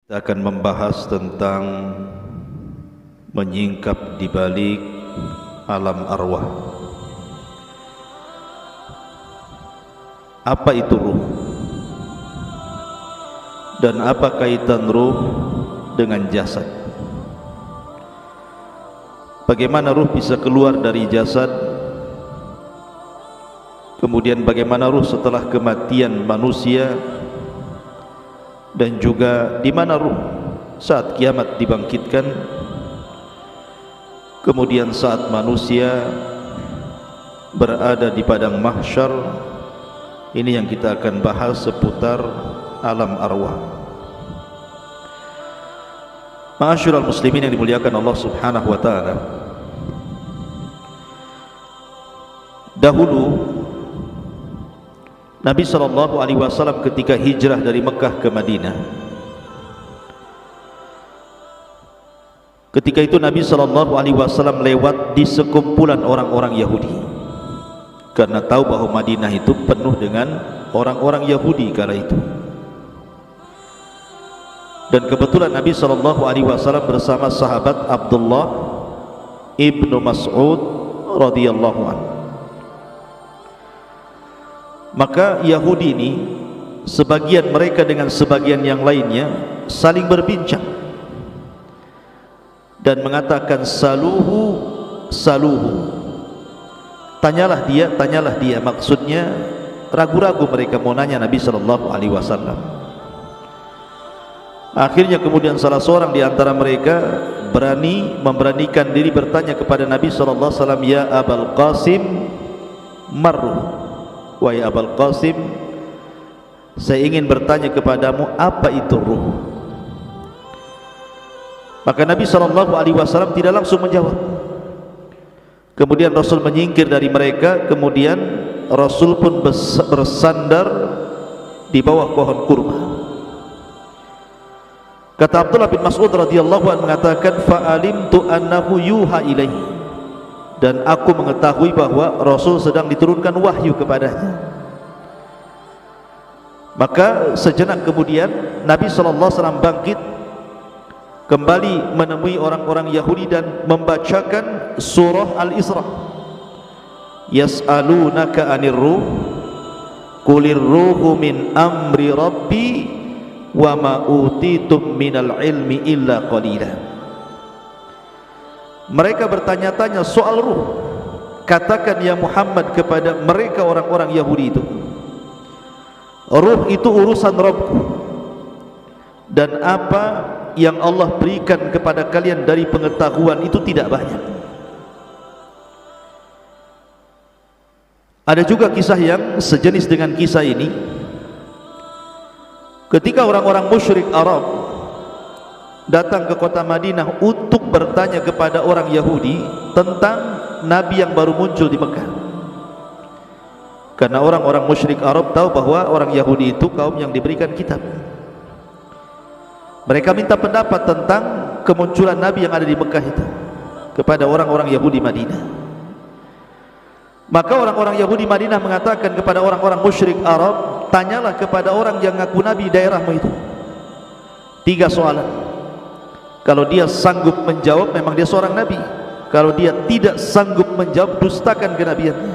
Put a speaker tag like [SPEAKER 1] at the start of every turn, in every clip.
[SPEAKER 1] Kita akan membahas tentang menyingkap di balik alam arwah. Apa itu ruh? Dan apa kaitan ruh dengan jasad? Bagaimana ruh bisa keluar dari jasad? Kemudian bagaimana ruh setelah kematian manusia? Dan juga di mana ruh saat kiamat dibangkitkan, kemudian saat manusia berada di padang mahsyar. Ini yang kita akan bahas seputar alam arwah. Ma'asyiral muslimin yang dimuliakan Allah Subhanahu wa taala. Dahulu Nabi SAW ketika hijrah dari Mekah ke Madinah, ketika itu Nabi SAW lewat di sekumpulan orang-orang Yahudi, karena tahu bahwa Madinah itu penuh dengan orang-orang Yahudi kala itu. Dan kebetulan Nabi SAW bersama sahabat Abdullah ibnu Mas'ud radhiyallahu anhu. Maka Yahudi ini, sebagian mereka dengan sebagian yang lainnya saling berbincang dan mengatakan saluhu, saluhu, tanyalah dia. Maksudnya ragu-ragu mereka mau nanya Nabi SAW. Akhirnya kemudian salah seorang di antara mereka memberanikan diri bertanya kepada Nabi SAW, ya Abul Qasim, marruh, wahai Abul Qasim, saya ingin bertanya kepadamu, apa itu ruh? Maka Nabi SAW tidak langsung menjawab. Kemudian Rasul menyingkir dari mereka. Kemudian Rasul pun bersandar di bawah pohon kurma. Kata Abdullah bin Mas'ud radhiyallahu anhu mengatakan, fa'alimtu annahu yuha ilaihi, dan aku mengetahui bahwa Rasul sedang diturunkan wahyu kepadanya. Maka sejenak kemudian Nabi SAW bangkit, kembali menemui orang-orang Yahudi dan membacakan surah Al-Isra. Yas'alunaka 'anir ruh qulir ruhu min amri rabbi wa ma utitum minal ilmi illa qalila. Mereka bertanya-tanya soal ruh. Katakan ya Muhammad kepada mereka orang-orang Yahudi itu, ruh itu urusan Rabbku, dan apa yang Allah berikan kepada kalian dari pengetahuan itu tidak banyak. Ada juga kisah yang sejenis dengan kisah ini. Ketika orang-orang musyrik Arab datang ke kota Madinah untuk bertanya kepada orang Yahudi tentang Nabi yang baru muncul di Mekah, karena orang-orang musyrik Arab tahu bahwa orang Yahudi itu kaum yang diberikan kitab. Mereka minta pendapat tentang kemunculan Nabi yang ada di Mekah itu kepada orang-orang Yahudi Madinah. Maka orang-orang Yahudi Madinah mengatakan kepada orang-orang musyrik Arab, tanyalah kepada orang yang ngaku Nabi daerahmu itu 3 soalan. Kalau dia sanggup menjawab, memang dia seorang Nabi. Kalau dia tidak sanggup menjawab, dustakan kenabiannya.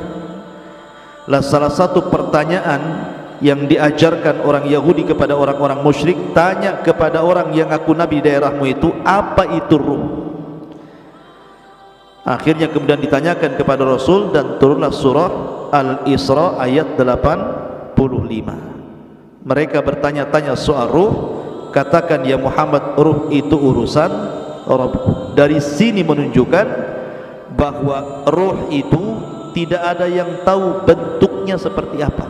[SPEAKER 1] Lah salah satu pertanyaan yang diajarkan orang Yahudi kepada orang-orang musyrik, tanya kepada orang yang ngaku Nabi daerahmu itu, apa itu ruh? Akhirnya kemudian ditanyakan kepada Rasul dan turunlah surah Al-Isra ayat 85. Mereka bertanya-tanya soal ruh. Katakan ya Muhammad, ruh itu urusan Rabbku. Dari sini menunjukkan bahwa ruh itu tidak ada yang tahu bentuknya seperti apa.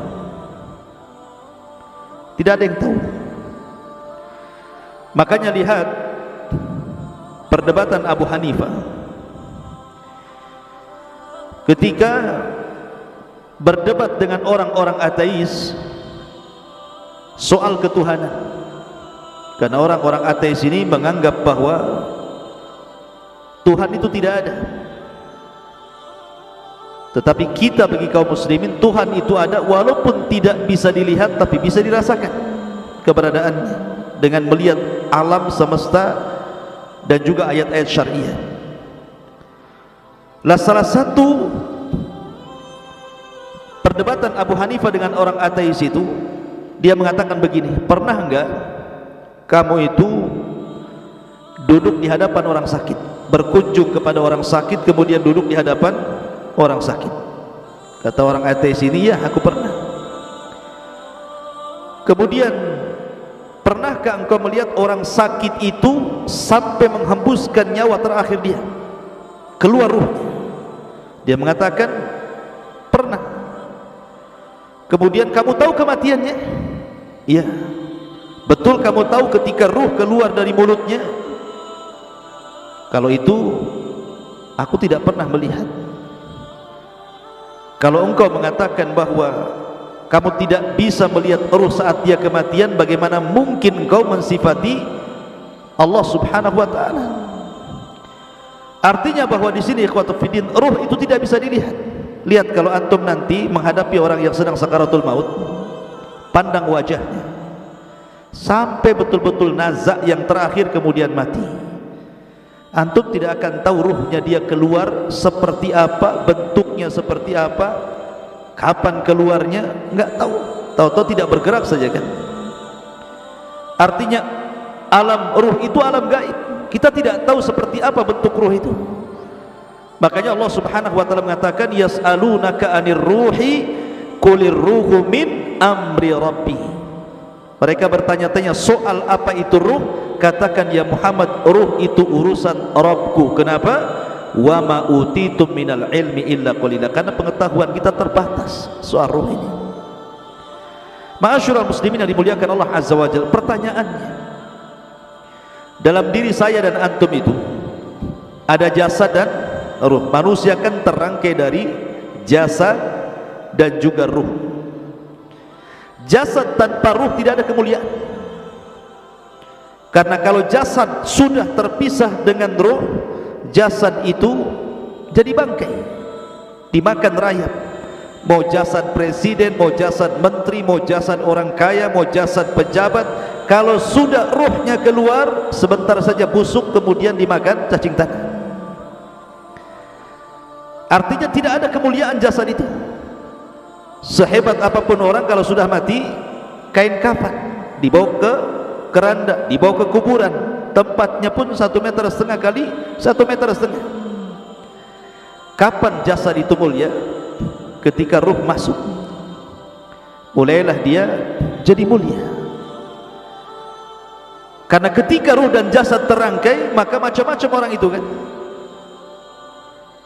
[SPEAKER 1] Tidak ada yang tahu. Makanya lihat perdebatan Abu Hanifah ketika berdebat dengan orang-orang ateis soal ketuhanan. Karena orang-orang ateis ini menganggap bahwa Tuhan itu tidak ada. Tetapi kita bagi kaum muslimin, Tuhan itu ada walaupun tidak bisa dilihat tapi bisa dirasakan keberadaannya. dengan melihat alam semesta dan juga ayat-ayat syariah. Lah salah satu perdebatan Abu Hanifah dengan orang ateis itu, dia mengatakan begini, pernah enggak kamu itu duduk di hadapan orang sakit, berkunjung kepada orang sakit, kemudian duduk di hadapan orang sakit? Kata orang ateis ini, ya aku pernah. Kemudian, pernahkah engkau melihat orang sakit itu sampai menghembuskan nyawa terakhir dia, keluar ruhnya? Dia mengatakan pernah. Kemudian, kamu tahu kematiannya? Iya. Betul kamu tahu ketika ruh keluar dari mulutnya? Kalau itu aku tidak pernah melihat. Kalau engkau mengatakan bahwa kamu tidak bisa melihat ruh saat dia kematian, bagaimana mungkin engkau mensifati Allah Subhanahu wa taala? Artinya bahwa di sini ikhwatul fiddin, ruh itu tidak bisa dilihat. Lihat kalau antum nanti menghadapi orang yang sedang sakaratul maut, pandang wajahnya sampai betul-betul nazak yang terakhir kemudian mati. Antum tidak akan tahu ruhnya dia keluar seperti apa, bentuknya seperti apa, kapan keluarnya, enggak tahu. Tahu-tahu tidak bergerak saja kan. Artinya alam ruh itu alam gaib. Kita tidak tahu seperti apa bentuk ruh itu. Makanya Allah Subhanahu wa taala mengatakan, yas'alunaka 'anir ruhi qulir ruhu min amri rabbi. Mereka bertanya-tanya soal apa itu ruh? Katakan ya Muhammad, ruh itu urusan Rabbku. Kenapa? Wa ma utitum minal ilmi illa qalila. Karena pengetahuan kita terbatas soal ruh ini. Ma'asyiral muslimin yang dimuliakan Allah Azza wa Jalla, pertanyaannya, dalam diri saya dan antum itu ada jasad dan ruh. Manusia kan terangkai dari jasad dan juga ruh. Jasad tanpa ruh tidak ada kemuliaan. Karena kalau jasad sudah terpisah dengan ruh, jasad itu jadi bangkai, dimakan rayap. Mau jasad presiden, mau jasad menteri, mau jasad orang kaya, mau jasad pejabat, kalau sudah ruhnya keluar, sebentar saja busuk, kemudian dimakan cacing tanah. Artinya tidak ada kemuliaan jasad itu. Sehebat apapun orang, kalau sudah mati, kain kafan dibawa ke keranda, dibawa ke kuburan, tempatnya pun 1,5 meter kali 1,5 meter. Kapan jasad itu mulia? Ketika ruh masuk, mulailah dia jadi mulia. Karena ketika ruh dan jasad terangkai, maka macam-macam orang itu kan.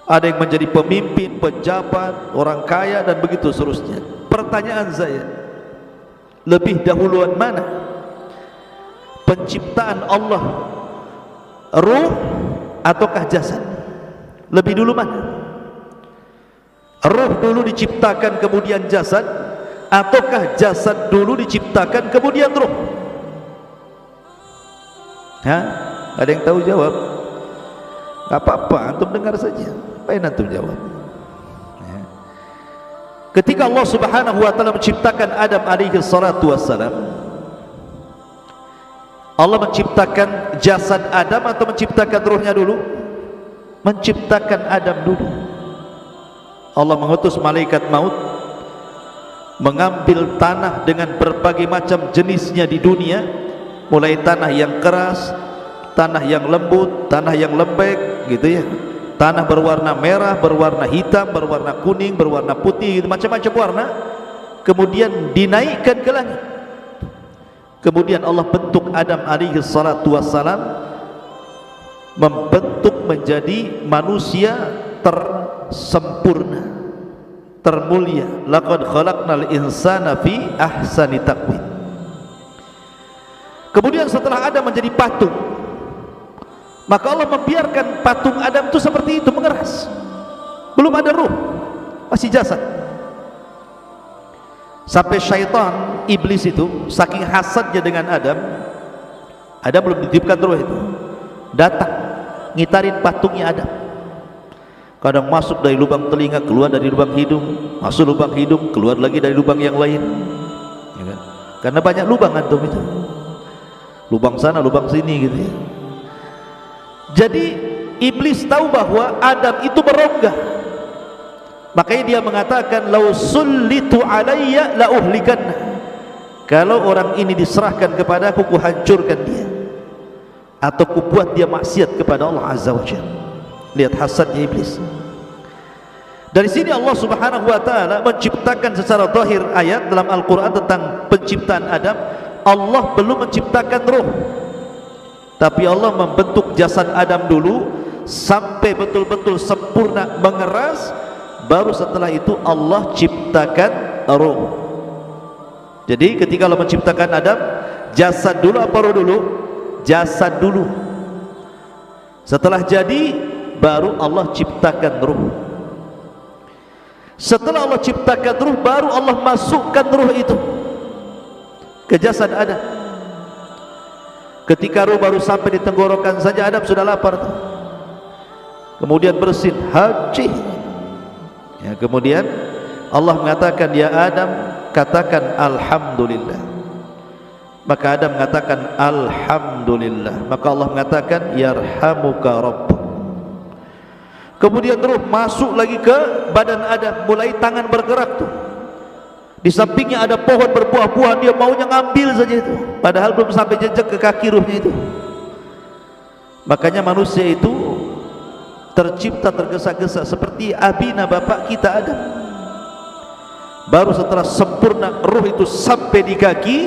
[SPEAKER 1] Ada yang menjadi pemimpin, pejabat, orang kaya, dan begitu seterusnya. Pertanyaan saya, lebih dahuluan mana penciptaan Allah, ruh ataukah jasad? Lebih dulu mana? Ruh dulu diciptakan kemudian jasad, ataukah jasad dulu diciptakan kemudian ruh? Hah? Ada yang tahu jawab? Gak apa-apa, antum dengar saja. Apa yang antum jawab? Ya. Ketika Allah Subhanahu wa taala menciptakan Adam alaihi salatu wassalam, Allah menciptakan jasad Adam atau menciptakan ruhnya dulu? Menciptakan Adam dulu. Allah mengutus malaikat maut mengambil tanah dengan berbagai macam jenisnya di dunia, mulai tanah yang keras, tanah yang lembut, tanah yang lembek, gitu ya. Tanah berwarna merah, berwarna hitam, berwarna kuning, berwarna putih, gitu, macam-macam warna. Kemudian dinaikkan ke langit. Kemudian Allah bentuk Adam alaihi salatu wassalam, membentuk menjadi manusia tersempurna, termulia. Laqad khalaqnal insana fi ahsani taqwim. Kemudian setelah Adam menjadi patung, maka Allah membiarkan patung Adam itu seperti itu, mengeras. Belum ada ruh, masih jasad. Sampai syaitan, iblis itu saking hasadnya dengan Adam belum ditiupkan ruh itu, datang ngitarin patungnya Adam. Kadang masuk dari lubang telinga, keluar dari lubang hidung, masuk lubang hidung, keluar lagi dari lubang yang lain, ya kan? Karena banyak lubang antum itu. lubang sana lubang sini gitu ya. Jadi iblis tahu bahwa Adam itu berongga, makanya dia mengatakan lau sullitu alayya la uhlikanna, kalau orang ini diserahkan kepada aku, kuhancurkan dia atau kubuat dia maksiat kepada Allah Azza wa Jalla. Lihat hasadnya iblis. Dari sini Allah Subhanahu wa taala menciptakan secara zahir ayat dalam Al-Qur'an tentang penciptaan Adam. Allah belum menciptakan ruh, tapi Allah membentuk jasad Adam dulu sampai betul-betul sempurna mengeras, baru setelah itu Allah ciptakan ruh. Jadi ketika Allah menciptakan Adam, jasad dulu apa ruh dulu? Jasad dulu. Setelah jadi baru Allah ciptakan ruh. Setelah Allah ciptakan ruh, baru Allah masukkan ruh itu ke jasad Adam. Ketika ruh baru sampai di tenggorokan saja, Adam sudah lapar tuh. Kemudian bersin, haji ya, kemudian Allah mengatakan, ya Adam, katakan alhamdulillah. Maka Adam mengatakan alhamdulillah. Maka Allah mengatakan yarhamuka rabbuk. Kemudian ruh masuk lagi ke badan Adam, mulai tangan bergerak tuh. Di sampingnya ada pohon berbuah-buahan, dia maunya ngambil saja itu, padahal belum sampai jejak ke kaki ruhnya itu. Makanya manusia itu tercipta tergesa-gesa seperti abina bapak kita Adam. Baru setelah sempurna ruh itu sampai di kaki,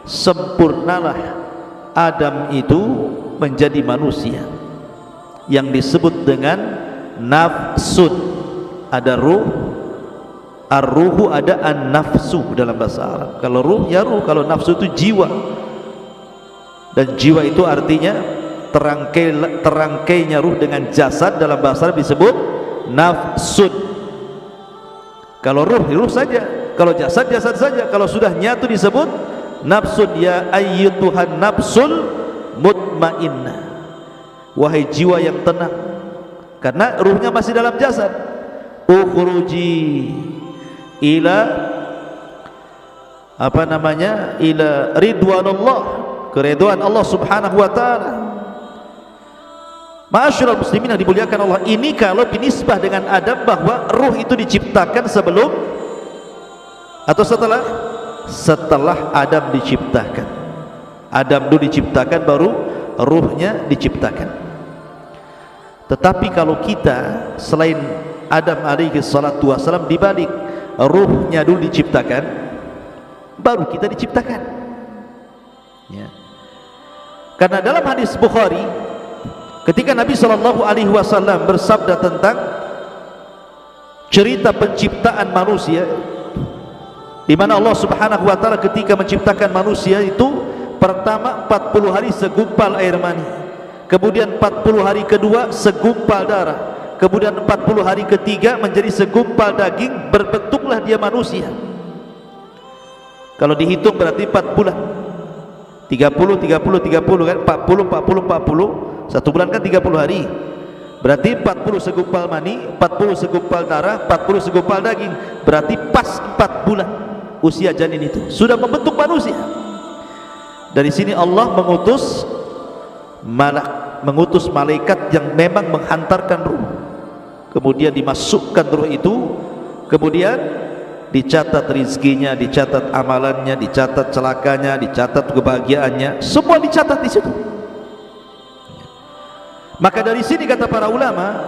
[SPEAKER 1] sempurnalah Adam itu menjadi manusia yang disebut dengan nafsun. Ada ruh, ar-ruhu, ada an-nafsu dalam bahasa Arab. Kalau ruh ya ruh, kalau nafsu itu jiwa. Dan jiwa itu artinya terangkainya ruh dengan jasad, dalam bahasa Arab disebut nafsun. Kalau ruh, ruh saja. Kalau jasad, jasad saja. Kalau sudah nyatu disebut nafsun. Ya ayyutuhan nafsul mutmainnah, wahai jiwa yang tenang, karena ruhnya masih dalam jasad. Ukhruji ila apa namanya, ila ridwanullah, keridhaan Allah Subhanahu wa taala. Ma'asyiral muslimin yang dimuliakan Allah, ini kalau binisbah dengan Adam, bahwa ruh itu diciptakan sebelum atau setelah? Setelah Adam diciptakan. Adam dulu diciptakan, baru ruhnya diciptakan. Tetapi kalau kita selain Adam alaihi salatu wassalam, dibalik, ruhnya dulu diciptakan, baru kita diciptakan ya. Karena dalam hadis Bukhari, ketika Nabi SAW bersabda tentang cerita penciptaan manusia, di mana Allah Subhanahu wa taala ketika menciptakan manusia itu, pertama 40 hari segumpal air mani, kemudian 40 hari kedua segumpal darah, kemudian 40 hari ketiga menjadi segumpal daging, berbentuklah dia manusia. Kalau dihitung berarti 4 bulan, 30 kan, 40 satu bulan kan 30 hari, berarti 40 segumpal mani, 40 segumpal darah, 40 segumpal daging, berarti pas 4 bulan usia janin itu sudah membentuk manusia. Dari sini Allah mengutus malaikat yang memang menghantarkan ruh, kemudian dimasukkan ruh itu, kemudian dicatat rizkinya, dicatat amalannya, dicatat celakanya, dicatat kebahagiaannya, semua dicatat di situ. Maka dari sini kata para ulama,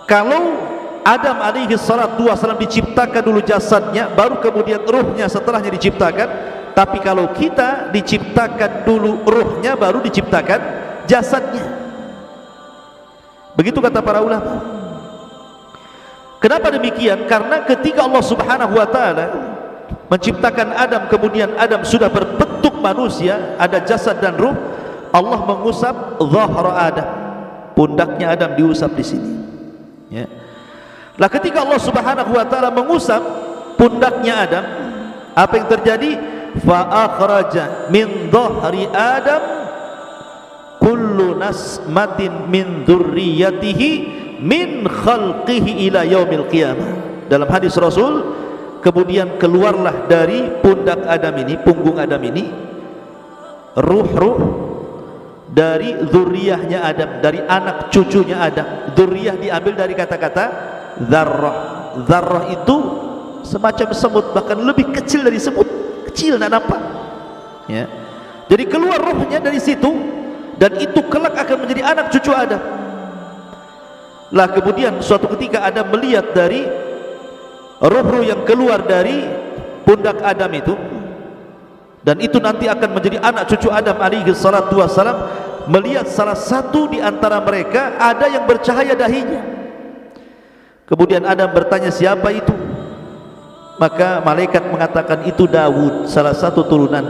[SPEAKER 1] kalau Adam alaihi salatu wassalam diciptakan dulu jasadnya, baru kemudian ruhnya setelahnya diciptakan. Tapi kalau kita diciptakan dulu ruhnya, baru diciptakan jasadnya. Begitu kata para ulama. Kenapa demikian? Karena ketika Allah Subhanahu wa taala menciptakan Adam, kemudian Adam sudah berbentuk manusia, ada jasad dan ruh, Allah mengusap zahra Adam, pundaknya Adam diusap di sini ya. Lah ketika Allah Subhanahu wa taala mengusap pundaknya Adam, apa yang terjadi? Fa akhraja min dhahri Adam kullu nasmatin min dzurriyyatihi min khalqihi ila yaumil qiyamah. Dalam hadis Rasul, kemudian keluarlah dari pundak Adam ini, punggung Adam ini, ruh-ruh dari zuriyahnya Adam, dari anak cucunya Adam. Zuriyah diambil dari kata-kata zarrah. Zarrah itu semacam semut, bahkan lebih kecil dari semut, kecil, tidak nampak ya. Jadi keluar rohnya dari situ, dan itu kelak akan menjadi anak cucu Adam. Lah kemudian suatu ketika Adam melihat dari roh-roh yang keluar dari pundak Adam itu, dan itu nanti akan menjadi anak cucu Adam alaihi salatu wassalam, melihat salah satu di antara mereka ada yang bercahaya dahinya. Kemudian Adam bertanya, siapa itu? Maka malaikat mengatakan, itu Daud, salah satu turunan.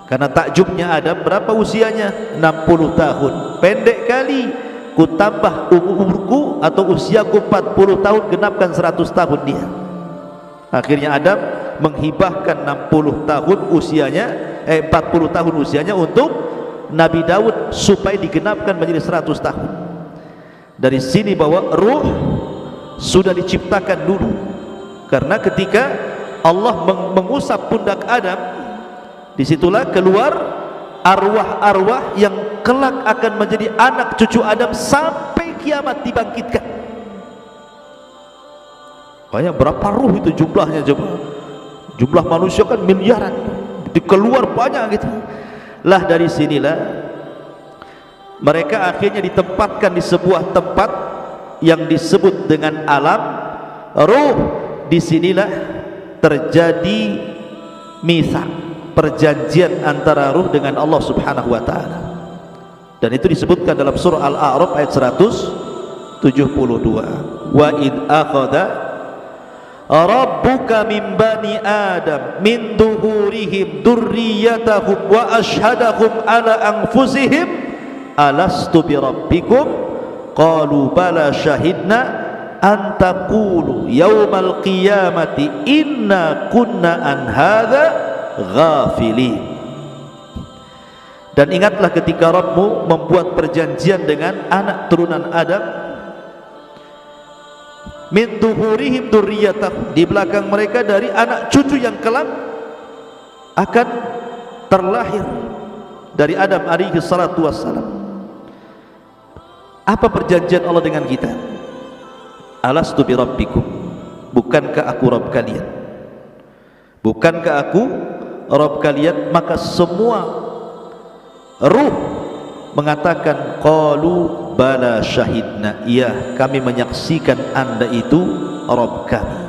[SPEAKER 1] Karena takjubnya Adam, berapa usianya? 60 tahun. Pendek kali, ku tambah umurku atau usiaku 40 tahun, genapkan 100 tahun dia. Akhirnya Adam menghibahkan 60 tahun usianya, 40 tahun usianya untuk Nabi Daud supaya digenapkan menjadi 100 tahun. Dari sini bahwa ruh sudah diciptakan dulu, karena ketika Allah mengusap pundak Adam, disitulah keluar arwah-arwah yang kelak akan menjadi anak cucu Adam sampai kiamat dibangkitkan. Banyak, berapa ruh itu jumlahnya coba? Jumlah manusia kan miliaran, dikeluar banyak gitu. Lah dari sinilah mereka akhirnya ditempatkan di sebuah tempat yang disebut dengan alam ruh. Disinilah terjadi mitsaq, perjanjian antara ruh dengan Allah subhanahu wa ta'ala, dan itu disebutkan dalam surah Al-A'raf ayat 172. Wa id akhadha rabbuka min bani adam min duhurihim dzurriyyatahum wa ashhadahum ala anfusihim alastu bi rabbikum qalu bala syahidna an taqulu yaumal qiyamati inna kunna an hadza ghafilin. Dan ingatlah ketika Rabbmu membuat perjanjian dengan anak turunan Adam, min duhurihim dzurriyyatahum, di belakang mereka dari anak cucu yang kelak akan terlahir dari Adam alaihi salatu wassalam. Apa perjanjian Allah dengan kita? Alastu bi rabbikum, bukankah aku Rabb kalian? Bukankah aku Rabb kalian? Maka semua ruh mengatakan qalu bala syahidna, iya kami menyaksikan anda itu Rabb kami.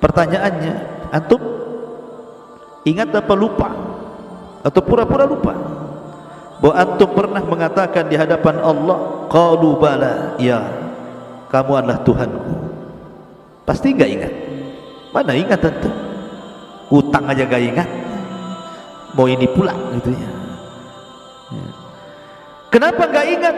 [SPEAKER 1] Pertanyaannya, antum ingat apa lupa? Atau pura-pura lupa bahwa antum pernah mengatakan di hadapan Allah, qalu bala, ya kamu adalah Tuhanku? Pasti enggak ingat. Mana ingat antum? Utang aja gak ingat, mau ini pula gitu ya. Kenapa gak ingat?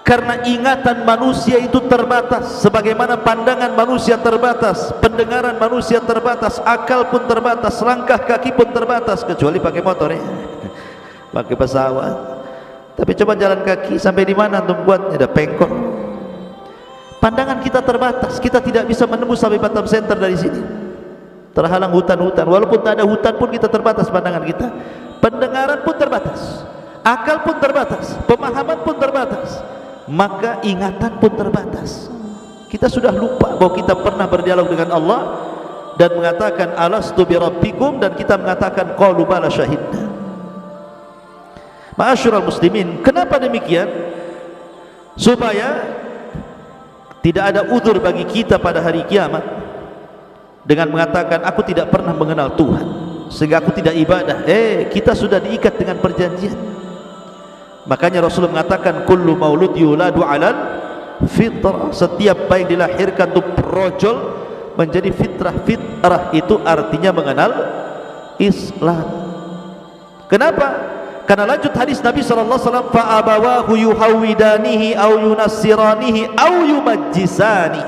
[SPEAKER 1] Karena ingatan manusia itu terbatas, sebagaimana pandangan manusia terbatas, pendengaran manusia terbatas, akal pun terbatas, langkah kaki pun terbatas, kecuali pakai motor ya, pakai pesawat. Tapi coba jalan kaki sampai di mana antum buatnya? Ada pengkor. Pandangan kita terbatas, kita tidak bisa menembus sampai Batam Center dari sini. Terhalang hutan-hutan, walaupun tak ada hutan pun kita terbatas pandangan kita. Pendengaran pun terbatas, akal pun terbatas, pemahaman pun terbatas, maka ingatan pun terbatas. Kita sudah lupa bahwa kita pernah berdialog dengan Allah dan mengatakan alastu bi rabbikum, dan kita mengatakan qalu bala syahidna. Ma'asyiral muslimin, kenapa demikian? Supaya tidak ada uzur bagi kita pada hari kiamat dengan mengatakan aku tidak pernah mengenal Tuhan sehingga aku tidak ibadah. Kita sudah diikat dengan perjanjian. Makanya Rasulullah mengatakan kullu maulud yuladu alal fitrah, setiap bayi dilahirkan itu brojol menjadi fitrah. Fitrah itu artinya mengenal Islam. Kenapa? Karena lanjut hadis Nabi SAW, fa abawahu yuhawidanihi au yunassiranihi au yumajjisani,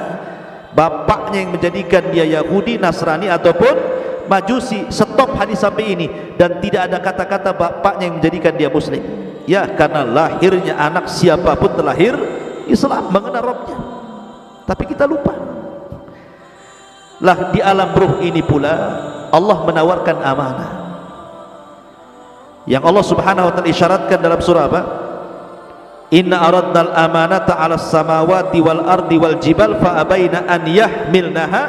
[SPEAKER 1] bapaknya yang menjadikan dia Yahudi, Nasrani ataupun Majusi. Stop hadis sampai ini, dan tidak ada kata-kata bapaknya yang menjadikan dia Muslim. Ya, karena lahirnya anak siapapun terlahir Islam, mengenal Rabbnya. Tapi kita lupa. Lah di alam ruh ini pula Allah menawarkan amanah. yang Allah Subhanahu wa taala isyaratkan dalam surah apa? Inna aradnal amanata 'alas samawati wal ardi wal jibal fa abaina an yahmilnaha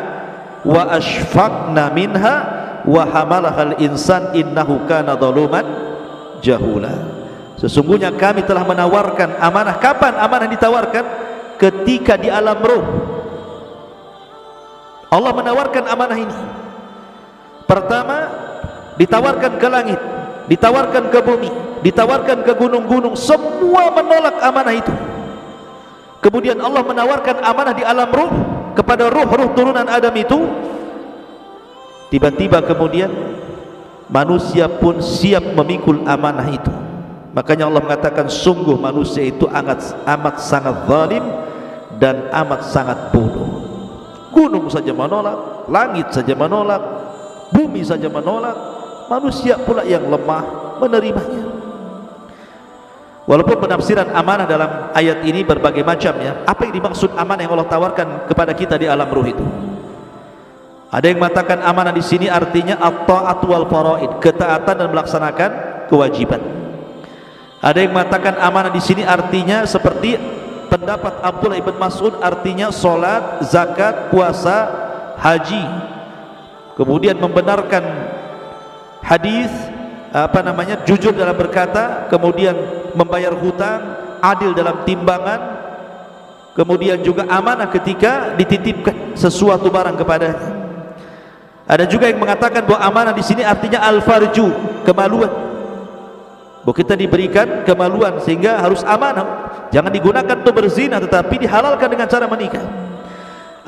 [SPEAKER 1] wa ashfaqna minha wa hamalahal insan innahu kana zaluman jahula. Sesungguhnya kami telah menawarkan amanah. Kapan amanah ditawarkan? Ketika di alam ruh. Allah menawarkan amanah ini. Pertama ditawarkan ke langit, ditawarkan ke bumi, ditawarkan ke gunung-gunung, semua menolak amanah itu. Kemudian Allah menawarkan amanah di alam ruh kepada ruh-ruh turunan Adam itu. Tiba-tiba kemudian manusia pun siap memikul amanah itu. Makanya Allah mengatakan sungguh manusia itu amat sangat zalim dan amat sangat bodoh. Gunung saja menolak, langit saja menolak, bumi saja menolak, manusia pula yang lemah menerimanya. Walaupun penafsiran amanah dalam ayat ini berbagai macam ya. Apa yang dimaksud amanah yang Allah tawarkan kepada kita di alam ruh itu? Ada yang mengatakan amanah di sini artinya at-ta'at wal faraid, ketaatan dan melaksanakan kewajiban. Ada yang mengatakan amanah di sini artinya seperti pendapat Abdullah ibn Mas'ud, artinya solat, zakat, puasa, haji. Kemudian membenarkan hadis jujur dalam berkata, kemudian membayar hutang, adil dalam timbangan, kemudian juga amanah ketika dititipkan sesuatu barang kepadanya. Ada juga yang mengatakan bahwa amanah di sini artinya al-farju, kemaluan. Bahwa kita diberikan kemaluan sehingga harus amanah, jangan digunakan untuk berzina, tetapi dihalalkan dengan cara menikah.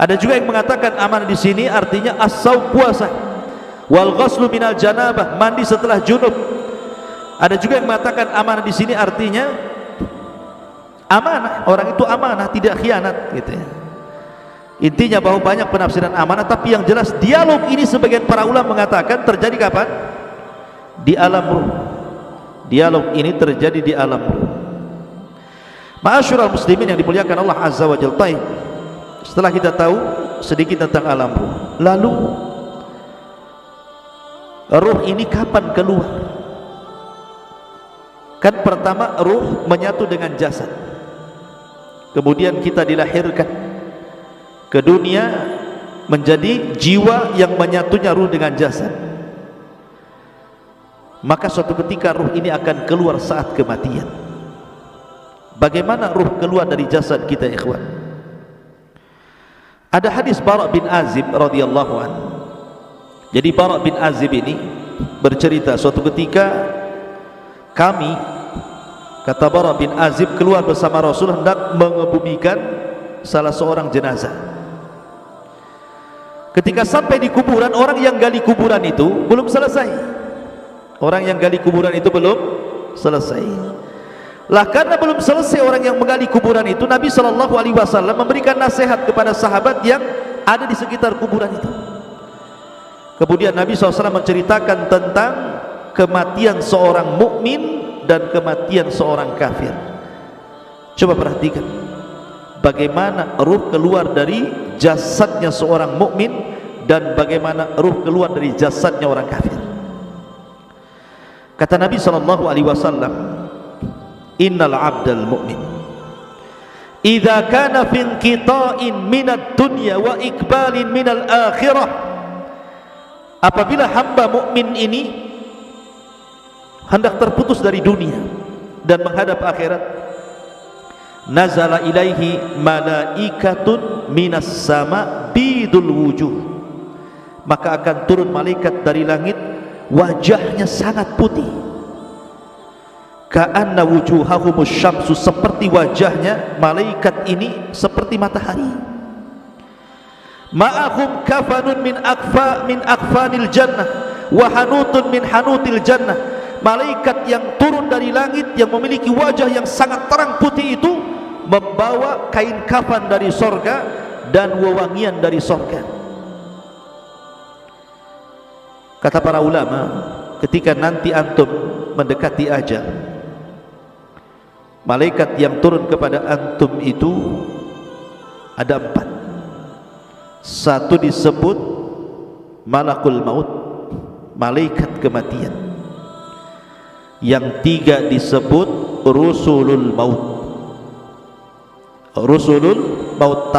[SPEAKER 1] Ada juga yang mengatakan amanah di sini artinya as-saum, puasa, wal ghuslu minal janabah, mandi setelah junub. Ada juga yang mengatakan amanah di sini artinya amanah, orang itu amanah, tidak khianat gitu ya. Intinya bahwa banyak penafsiran amanah, tapi yang jelas dialog ini sebagian para ulama mengatakan terjadi kapan? Di alam ruh. Dialog ini terjadi di alam ruh. Ma'asyiral muslimin yang dimuliakan Allah Azza wa Jalla, setelah kita tahu sedikit tentang alam ruh, lalu ruh ini kapan keluar? Kan pertama ruh menyatu dengan jasad, kemudian kita dilahirkan ke dunia menjadi jiwa yang menyatunya ruh dengan jasad. Maka suatu ketika ruh ini akan keluar saat kematian. Bagaimana ruh keluar dari jasad kita, ikhwan? Ada hadis Bara' bin Azib radhiyallahu anhu. Jadi Bara' bin Azib ini bercerita suatu ketika kami, kata Bara' bin Azib, keluar bersama Rasul hendak mengebumikan salah seorang jenazah. Ketika sampai di kuburan, orang yang gali kuburan itu belum selesai. Orang yang gali kuburan itu belum selesai. Lah karena belum selesai orang yang menggali kuburan itu, Nabi SAW memberikan nasihat kepada sahabat yang ada di sekitar kuburan itu. Kemudian Nabi SAW menceritakan tentang kematian seorang mukmin dan kematian seorang kafir. Coba perhatikan bagaimana ruh keluar dari jasadnya seorang mukmin dan bagaimana ruh keluar dari jasadnya orang kafir. Kata Nabi SAW, innal abdal mu'min idza kana fi inqita'in minad dunya wa iqbalin minal akhirah, apabila hamba mukmin ini hendak terputus dari dunia dan menghadap akhirat, nazala ilaihi malaikatun minas sama bidul wujuh, maka akan turun malaikat dari langit, wajahnya sangat putih, ka'anna wujuhahumus syamsu, seperti wajahnya malaikat ini seperti matahari. Ma'ahum kafanun min akfanil jannah wa hanutun min hanutil jannah, malaikat yang turun dari langit yang memiliki wajah yang sangat terang putih itu membawa kain kafan dari sorga dan wewangian dari sorga. Kata para ulama, ketika nanti antum mendekati ajal, malaikat yang turun kepada antum itu ada 4. Satu disebut malakul maut, malaikat kematian. yang tiga disebut rusulul maut. Rusulul maut,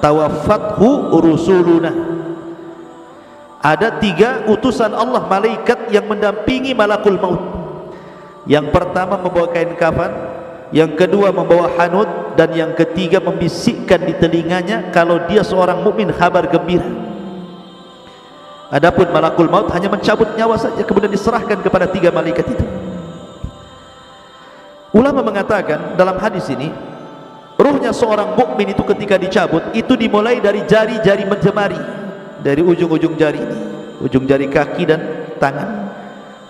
[SPEAKER 1] tawaffathu rusuluna. Ada tiga utusan Allah, malaikat yang mendampingi malakul maut. Yang pertama membawa kain kafan, yang kedua membawa hanud, dan yang ketiga membisikkan di telinganya kalau dia seorang mukmin kabar gembira. Adapun malakul maut hanya mencabut nyawa saja, kemudian diserahkan kepada tiga malaikat itu. Ulama mengatakan dalam hadis ini, ruhnya seorang mukmin itu ketika dicabut itu dimulai dari jari-jari jemari, dari ujung-ujung jari ini, ujung jari kaki dan tangan.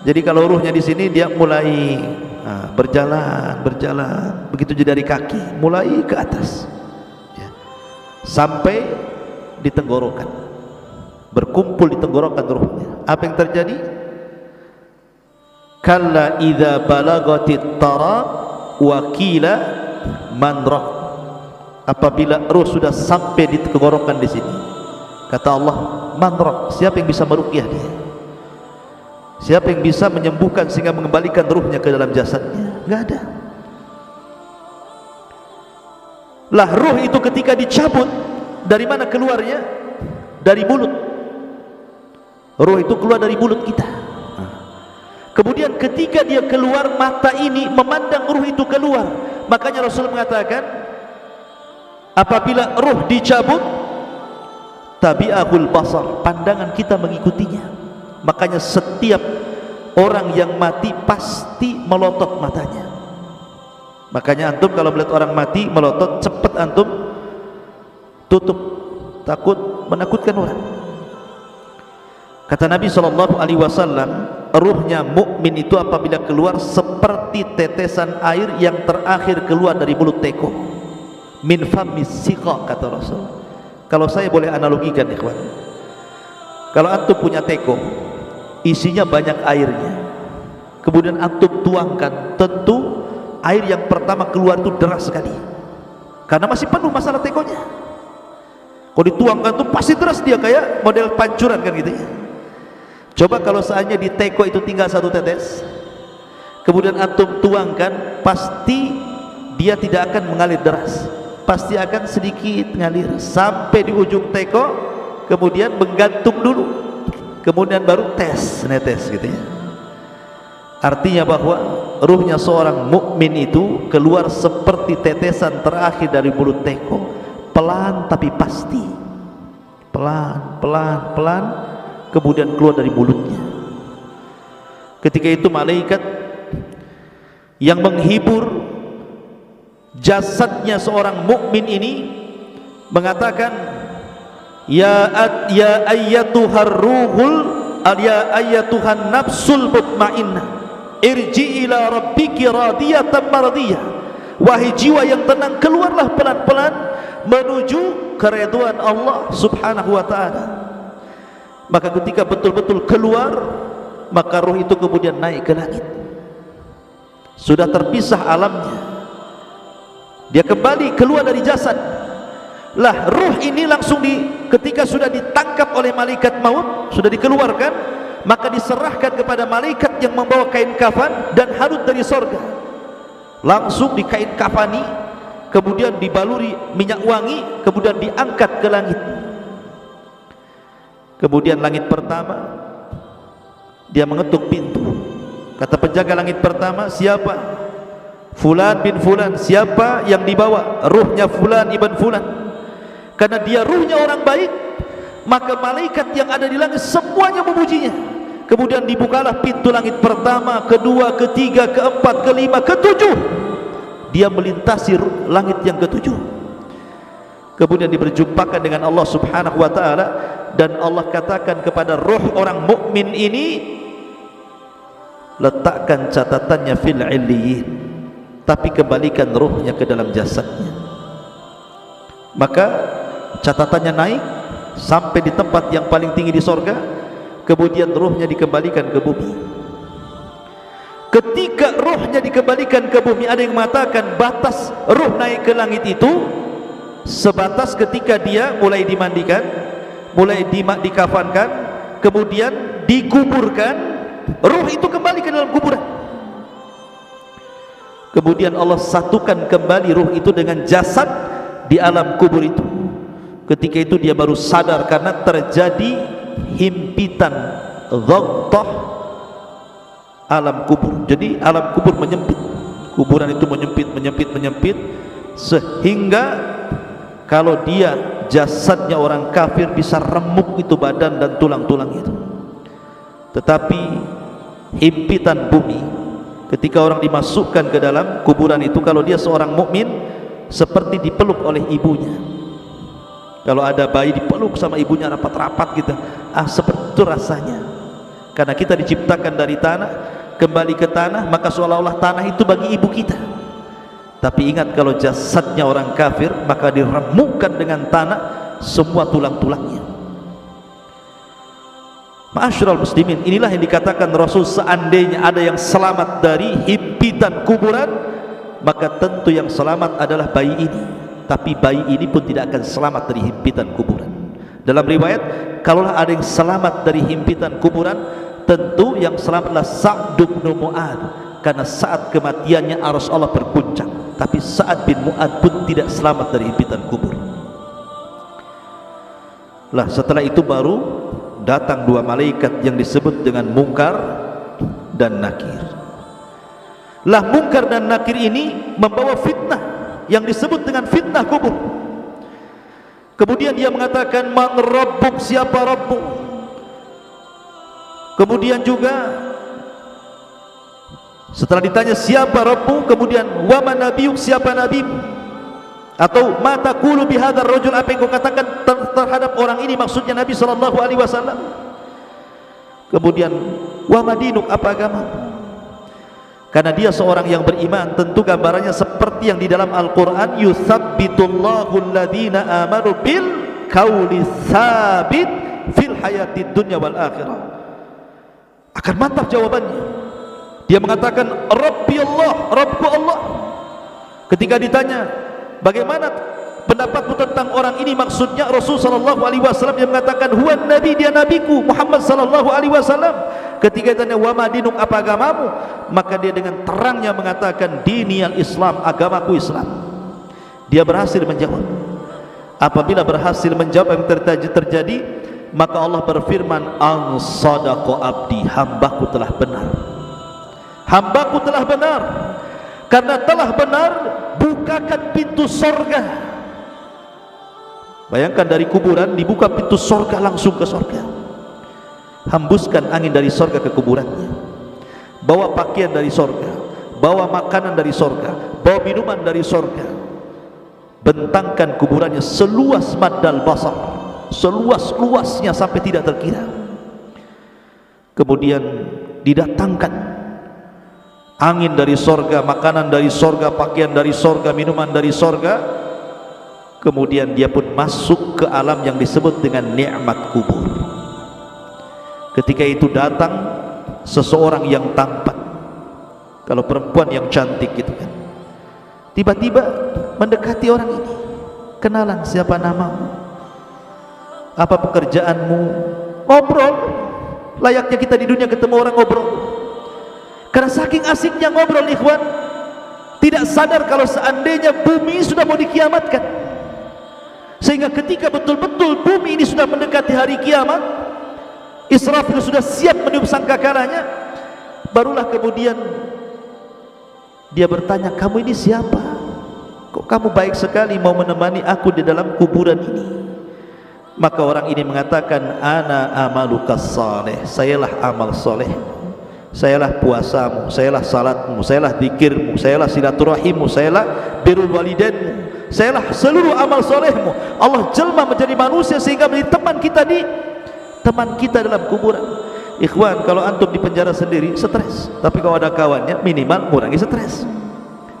[SPEAKER 1] Jadi kalau ruhnya di sini dia mulai berjalan, begitu dari kaki mulai ke atas, ya, sampai di tenggorokan, berkumpul di tenggorokan ruhnya. Apa yang terjadi? Kalla idza balagatit taraq wa qila man raq. Apabila ruh sudah sampai di tenggorokan di sini, kata Allah, man raq, siapa yang bisa meruqyah dia? Siapa yang bisa menyembuhkan sehingga mengembalikan ruhnya ke dalam jasadnya? Enggak ada. Lah ruh itu ketika dicabut, dari mana keluarnya? Dari mulut. Ruh itu keluar dari mulut kita. Kemudian ketika dia keluar, mata ini memandang ruh itu keluar. Makanya Rasul mengatakan, apabila ruh dicabut, tabi'ahul basar, pandangan kita mengikutinya. Makanya setiap orang yang mati pasti melotot matanya. Makanya antum kalau melihat orang mati melotot, cepat antum tutup, takut menakutkan orang. Kata Nabi SAW, ruhnya mukmin itu apabila keluar seperti tetesan air yang terakhir keluar dari mulut teko, min famis siqa, kata Rasul. Kalau saya boleh analogikan, ikhwan, kalau antum punya teko, isinya banyak airnya, kemudian antum tuangkan, tentu air yang pertama keluar itu deras sekali, karena masih penuh masalah tekonya. Kalau dituangkan tuh pasti deras dia, kayak model pancuran kan gitu ya. Coba kalau seandainya di teko itu tinggal satu tetes, kemudian antum tuangkan, pasti dia tidak akan mengalir deras, pasti akan sedikit mengalir sampai di ujung teko, kemudian menggantung dulu, kemudian baru netes gitu ya. Artinya bahwa ruhnya seorang mukmin itu keluar seperti tetesan terakhir dari mulut teko, pelan tapi pasti, pelan, kemudian keluar dari mulutnya. Ketika itu malaikat yang menghibur jasadnya seorang mukmin ini mengatakan, ya ayyatuhar ruhul, ya ayyatuhan nafsul mutmainnah, irji ila rabbiki radiyatan mardiyah. Wahai jiwa yang tenang, keluarlah pelan-pelan menuju keridhaan Allah Subhanahu wa taala. Maka ketika betul-betul keluar, maka ruh itu kemudian naik ke langit. Sudah terpisah alamnya, dia kembali keluar dari jasad. Lah ruh ini langsung ketika sudah ditangkap oleh malaikat maut, sudah dikeluarkan, maka diserahkan kepada malaikat yang membawa kain kafan dan harut dari sorga. Langsung dikain kafani, kemudian dibaluri minyak wangi, kemudian diangkat ke langit. Kemudian langit pertama, dia mengetuk pintu. Kata penjaga langit pertama, siapa? Fulan bin Fulan. Siapa yang dibawa? Ruhnya Fulan ibn Fulan. Karena dia ruhnya orang baik, maka malaikat yang ada di langit semuanya memujinya. Kemudian dibukalah pintu langit pertama, kedua, ketiga, keempat, kelima, ketujuh. Dia melintasi langit yang ketujuh. Kemudian diberjumpakan dengan Allah Subhanahu wa taala, dan Allah katakan kepada ruh orang mukmin ini, letakkan catatannya fil illiyin, tapi kembalikan ruhnya ke dalam jasadnya. Maka catatannya naik sampai di tempat yang paling tinggi di sorga, kemudian ruhnya dikembalikan ke bumi. Ketika ruhnya dikembalikan ke bumi, ada yang mengatakan batas ruh naik ke langit itu sebatas ketika dia mulai dimandikan, mulai dikafankan, kemudian dikuburkan, ruh itu kembali ke dalam kuburan. Kemudian Allah satukan kembali ruh itu dengan jasad di alam kubur itu. Ketika itu dia baru sadar karena terjadi himpitan dhaghtah alam kubur. Jadi alam kubur menyempit, kuburan itu menyempit sehingga kalau dia jasadnya orang kafir bisa remuk itu badan dan tulang-tulang itu. Tetapi himpitan bumi ketika orang dimasukkan ke dalam kuburan itu, kalau dia seorang mukmin seperti dipeluk oleh ibunya. Kalau ada bayi dipeluk sama ibunya rapat-rapat gitu, seperti itu rasanya. Karena kita diciptakan dari tanah, kembali ke tanah, maka seolah-olah tanah itu bagi ibu kita. Tapi ingat, kalau jasadnya orang kafir maka diremukkan dengan tanah semua tulang-tulangnya. Ma'asyiral muslimin, inilah yang dikatakan Rasul, seandainya ada yang selamat dari himpitan kuburan, maka tentu yang selamat adalah bayi ini. Tapi bayi ini pun tidak akan selamat dari himpitan kuburan. Dalam riwayat, kalaulah ada yang selamat dari himpitan kuburan, tentu yang selamatlah Sa'd bin Mu'adz, karena saat kematiannya arus Allah berguncang. Tapi Sa'd bin Mu'adz pun tidak selamat dari himpitan kubur. Lah setelah itu baru datang dua malaikat yang disebut dengan Munkar dan Nakir. Lah Munkar dan Nakir ini membawa fitnah yang disebut dengan fitnah kubur. Kemudian dia mengatakan, man rabbuk, siapa rabbuk? Kemudian juga setelah ditanya siapa rabbuk, kemudian wa man nabiyuk, siapa nabimu? Atau mata taqulu bihadzal rajul, apa yang kau katakan terhadap orang ini, maksudnya Nabi sallallahu alaihi wasallam. Kemudian wa madinuk, apa agama? Karena dia seorang yang beriman, tentu gambarannya seperti yang di dalam Al-Qur'an, yutsabbitullahu alladhina amanu bil qauli tsabit fil hayatid dunya wal akhirah. Akan mantap jawabannya. Dia mengatakan Rabbi Allah, Rabbku Allah. Ketika ditanya bagaimana pendapatmu tentang orang ini, maksudnya Rasul sallallahu alaihi wasallam yang mengatakan huwa nabi, dia nabiku Muhammad sallallahu alaihi wasallam. Ketika ditanya wa madinuk, apa agamamu, maka dia dengan terangnya mengatakan diniyal Islam, agamaku Islam. Dia berhasil menjawab. Apabila berhasil menjawab yang terjadi, maka Allah berfirman, an sadaqa abdi, hambaku telah benar. Hambaku telah benar. Karena telah benar, bukakan pintu sorga. Bayangkan dari kuburan dibuka pintu sorga, langsung ke sorga. Hembuskan angin dari sorga ke kuburannya. Bawa pakaian dari sorga, bawa makanan dari sorga, bawa minuman dari sorga. Bentangkan kuburannya seluas maddal basar, seluas-luasnya sampai tidak terkira. Kemudian didatangkan angin dari sorga, makanan dari sorga, pakaian dari sorga, minuman dari sorga. Kemudian dia pun masuk ke alam yang disebut dengan nikmat kubur. Ketika itu datang seseorang yang tampan, kalau perempuan yang cantik gitu kan, tiba-tiba mendekati orang ini. Kenalan, siapa namamu, apa pekerjaanmu, ngobrol layaknya kita di dunia ketemu orang ngobrol. Karena saking asiknya ngobrol, ikhwan, tidak sadar kalau seandainya bumi sudah mau dikiamatkan. Sehingga ketika betul-betul bumi ini sudah mendekati hari kiamat, Israfil sudah siap meniup sangkakalanya, barulah kemudian dia bertanya, kamu ini siapa? Kok kamu baik sekali mau menemani aku di dalam kuburan ini? Maka orang ini mengatakan, ana amalukas saleh, sayalah amal soleh, sayalah puasamu, sayalah salatmu, sayalah zikirmu, sayalah silaturahimmu, sayalah birrul walidainmu, sayalah seluruh amal solehmu. Allah jelma menjadi manusia sehingga menjadi teman kita dalam kuburan. Ikhwan, kalau antum di penjara sendiri stres, tapi kalau ada kawannya minimal mengurangi stres.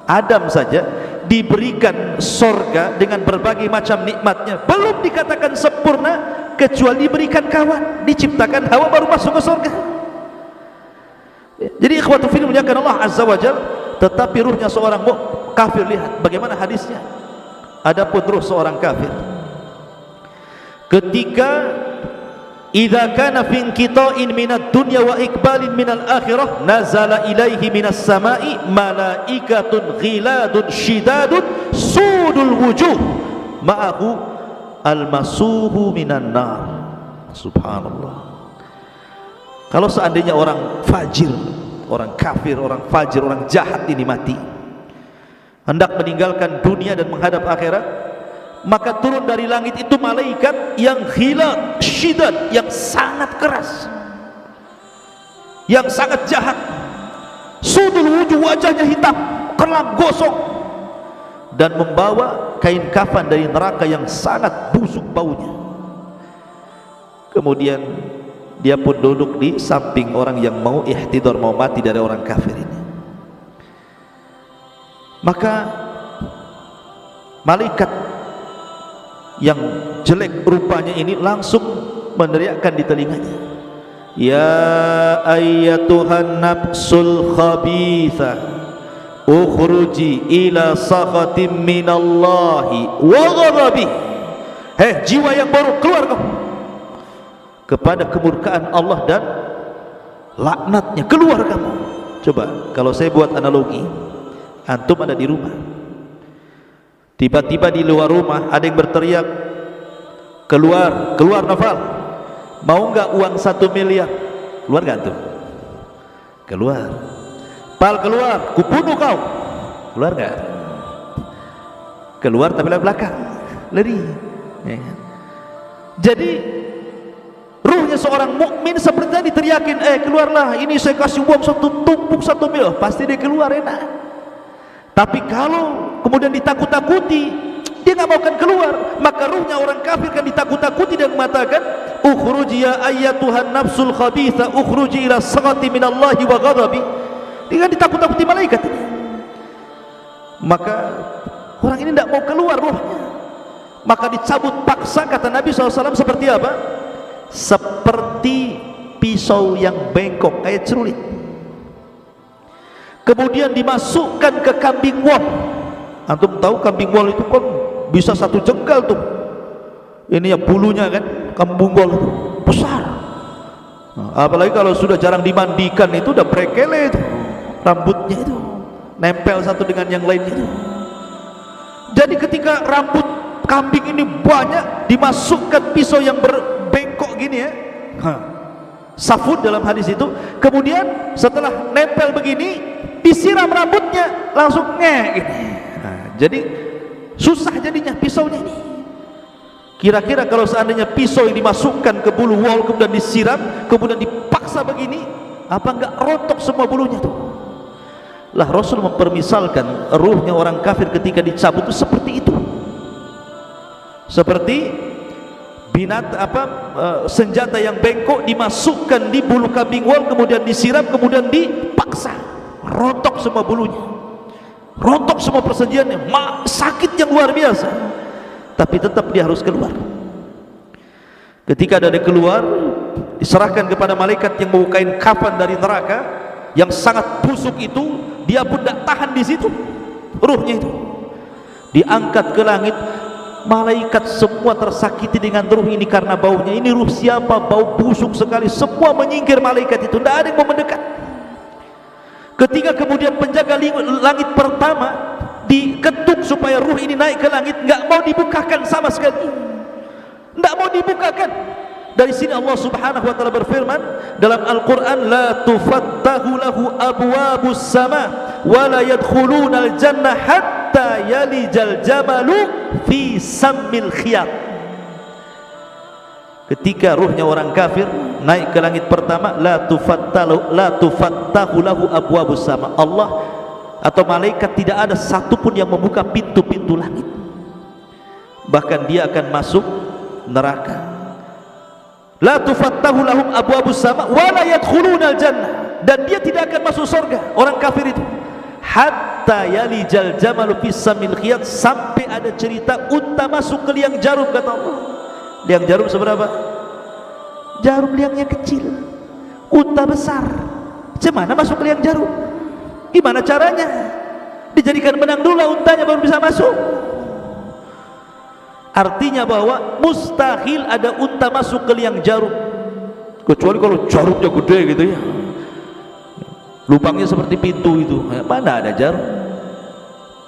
[SPEAKER 1] Adam saja diberikan sorga dengan berbagai macam nikmatnya, belum dikatakan sempurna kecuali diberikan kawan, diciptakan Hawa baru masuk ke sorga. Jadi ikhwatu fillah muliakan Allah azza wajal. Tetapi ruhnya seorang kafir, lihat bagaimana hadisnya. Adapun ruh seorang kafir, ketika idza kana fi inqita'in minad dunya wa iqbalin minal akhirah nazala ilaihi minas sama'i malaikatun ghiladun shidadun sudul wujuh ma'ahu almasuhu minan nar. Subhanallah. Kalau seandainya orang fajir, orang kafir, orang fajir, orang jahat ini mati, hendak meninggalkan dunia dan menghadap akhirat, maka turun dari langit itu malaikat yang ghilad, syidad, yang sangat keras, yang sangat jahat, sudul wujuh, wajahnya hitam, kelam, gosong, dan membawa kain kafan dari neraka yang sangat busuk baunya. Kemudian dia pun duduk di samping orang yang mau ihtidar, mau mati dari orang kafir ini. Maka malaikat yang jelek rupanya ini langsung meneriakkan di telinganya, ya ayyatuhan nafsul khabithah ukhruji ila sakhatim minallahi wa ghadabih. Hei jiwa yang baru, keluar kau kepada kemurkaan Allah dan laknatnya, keluar kamu. Coba kalau saya buat analogi, antum ada di rumah, tiba-tiba di luar rumah ada yang berteriak, keluar, keluar Novel, mau nggak uang 1 miliar? Keluar nggak antum? Keluar. Pal, keluar, kubunuh kau. Keluar nggak? Keluar tapi lewat belakang, lari. Jadi ruhnya seorang mukmin seperti tadi teriakin, keluarlah, ini saya kasih uang tumpuk 1 miliar, pasti dia keluar enak. Tapi kalau kemudian ditakut-takuti, dia nggak mau kan keluar, maka ruhnya orang kafir kan ditakut-takuti dan mengatakan, ukhruji ya ayyatuhan nafsul khabitha ukhruji ila saghati minallahi wa ghadabi. Dia kan ditakut-takuti malaikat ini. Maka orang ini tidak mau keluar ruhnya, maka dicabut paksa. Kata Nabi SAW seperti apa? Seperti pisau yang bengkok, kayak celurit, kemudian dimasukkan ke kambing wol. Antum tahu kambing wol itu kan bisa 1 jengkal tuh, ini ya bulunya kan, kambing wol itu besar. Apalagi kalau sudah jarang dimandikan, itu udah brekele itu, rambutnya itu nempel satu dengan yang lainnya itu. Jadi ketika rambut kambing ini banyak, dimasukkan pisau yang berbengkok gini ya, safud dalam hadis itu, kemudian setelah nempel begini disiram rambutnya, langsung gini. Jadi susah jadinya pisaunya ini. Kira-kira kalau seandainya pisau yang dimasukkan ke bulu wol kemudian disiram, kemudian dipaksa begini, apa enggak rontok semua bulunya tuh? Lah Rasul mempermisalkan ruhnya orang kafir ketika dicabut itu seperti itu, seperti senjata yang bengkok dimasukkan di bulu kambing wol, kemudian disiram, kemudian dipaksa, rontok semua bulunya, rontok semua persenjaannya, sakit yang luar biasa. Tapi tetap dia harus keluar. Ketika dia keluar, diserahkan kepada malaikat yang membawa kain kafan dari neraka yang sangat busuk itu. Dia pun tidak tahan di situ, ruhnya itu diangkat ke langit. Malaikat semua tersakiti dengan ruh ini karena baunya. Ini ruh siapa? Bau busuk sekali. Semua menyingkir malaikat itu, tidak ada yang mau mendekat. Ketika kemudian penjaga langit pertama diketuk supaya ruh ini naik ke langit, nggak mau dibukakan sama sekali, nggak mau dibukakan. Dari sini Allah Subhanahu wa taala berfirman dalam Al-Qur'an, la tufattahu lahu abwabus sama wa la yadkhulunal jannah hatta yalijal jamalu fi sammil khiyat. Ketika ruhnya orang kafir naik ke langit pertama, la tufattahu lahu abwabus sama, Allah atau malaikat tidak ada satupun yang membuka pintu-pintu langit, bahkan dia akan masuk neraka. La tufattahu lahum abwabus sama wa la yadkhulunal jannah, dan dia tidak akan masuk surga orang kafir itu hatta yalijal jamalu fis samil khiyat, sampai ada cerita unta masuk ke liang jarum. Kata Allah, liang jarum seberapa? Jarum liangnya kecil, unta besar, gimana masuk ke liang jarum? Gimana caranya? Dijadikan benang dulu untanya baru bisa masuk. Artinya bahwa mustahil ada unta masuk ke liang jarum. kecuali kalau jarumnya gede gitu ya, lubangnya seperti pintu itu, mana ada jarum